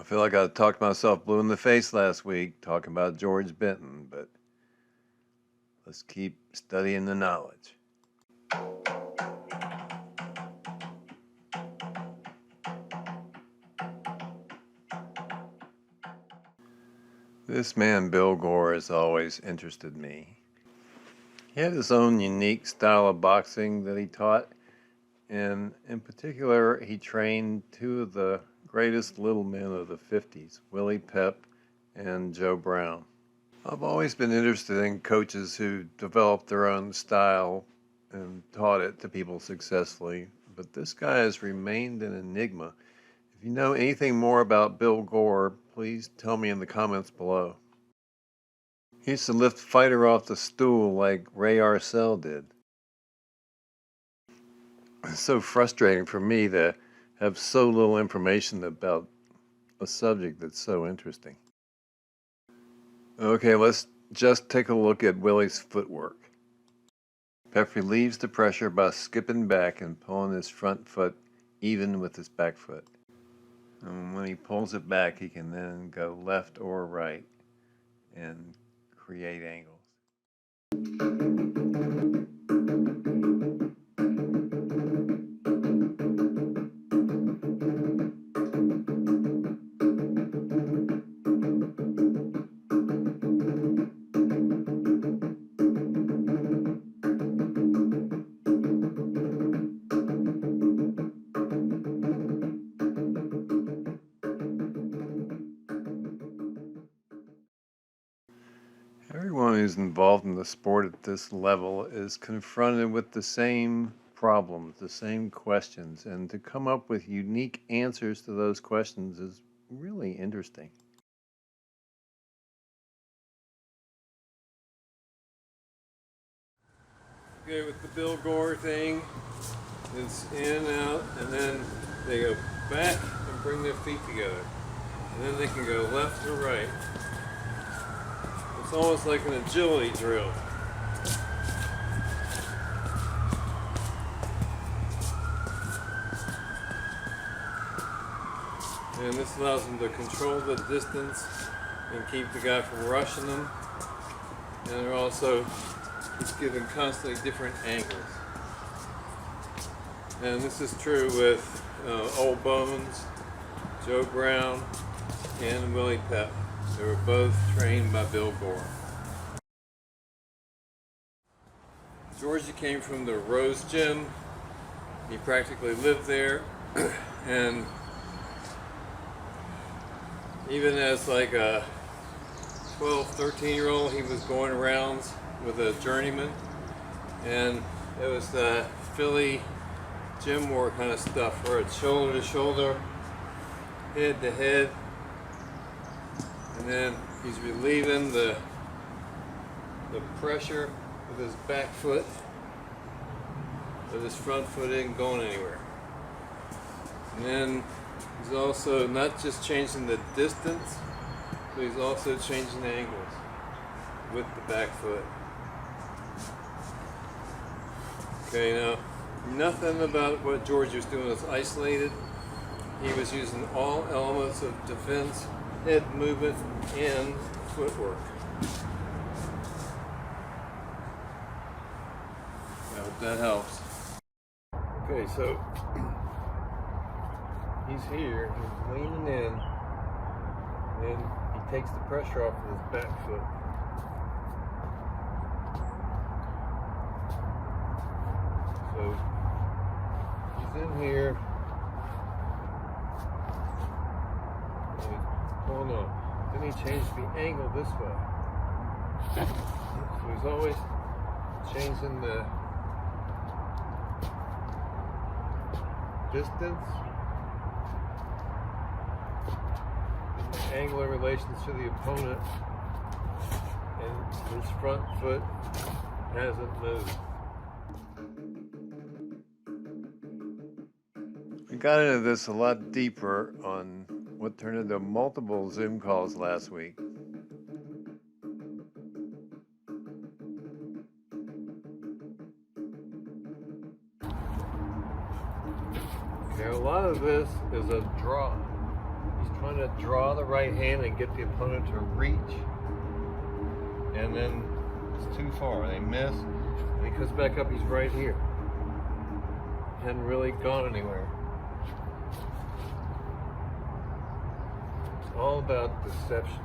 feel like I talked myself blue in the face last week talking about George Benton, but let's keep studying the knowledge. This man, Bill Gore, has always interested me. He had his own unique style of boxing that he taught, and in particular, he trained two of the greatest little men of the 50s, Willie Pep and Joe Brown. I've always been interested in coaches who developed their own style and taught it to people successfully, but this guy has remained an enigma. If you know anything more about Bill Gore, please tell me in the comments below. He used to lift a fighter off the stool like Ray Arcel did. It's so frustrating for me to have so little information about a subject that's so interesting. Okay, let's just take a look at Willie's footwork. Pep relieves the pressure by skipping back and pulling his front foot even with his back foot. And when he pulls it back, he can then go left or right and create angles. Everyone who's involved in the sport at this level is confronted with the same problems, the same questions, and to come up with unique answers to those questions is really interesting. Okay, with the Bill Gore thing, it's in, out, and then they go back and bring their feet together. And then they can go left or right. It's almost like an agility drill. And this allows them to control the distance and keep the guy from rushing them. And they're also just given constantly different angles. And this is true with Old Bones, Joe Brown, and Willie Pep. They were both trained by Bill Gore. Georgie came from the Rose Gym. He practically lived there, and even as like a 12, 13-year-old, he was going around with a journeyman, and it was the Philly gym war kind of stuff where it's shoulder to shoulder, head to head, and then he's relieving the pressure with his back foot, but his front foot isn't going anywhere. And then he's also not just changing the distance, but he's also changing the angles with the back foot. Okay, now nothing about what George was doing was isolated. He was using all elements of defense, head movement, and footwork. I hope that helps. Okay, so he's here, he's leaning in, and he takes the pressure off of his back foot. So he's in here, and he's pulling up. Then he changes the angle this way. So he's always changing the distance and the angle in relation to the opponent, and his front foot hasn't moved. We got into this a lot deeper on what turned into multiple Zoom calls last week. Okay, a lot of this is a draw. He's trying to draw the right hand and get the opponent to reach, and then it's too far. They miss, and he comes back up, he's right here. Hadn't really gone anywhere. It's all about deception.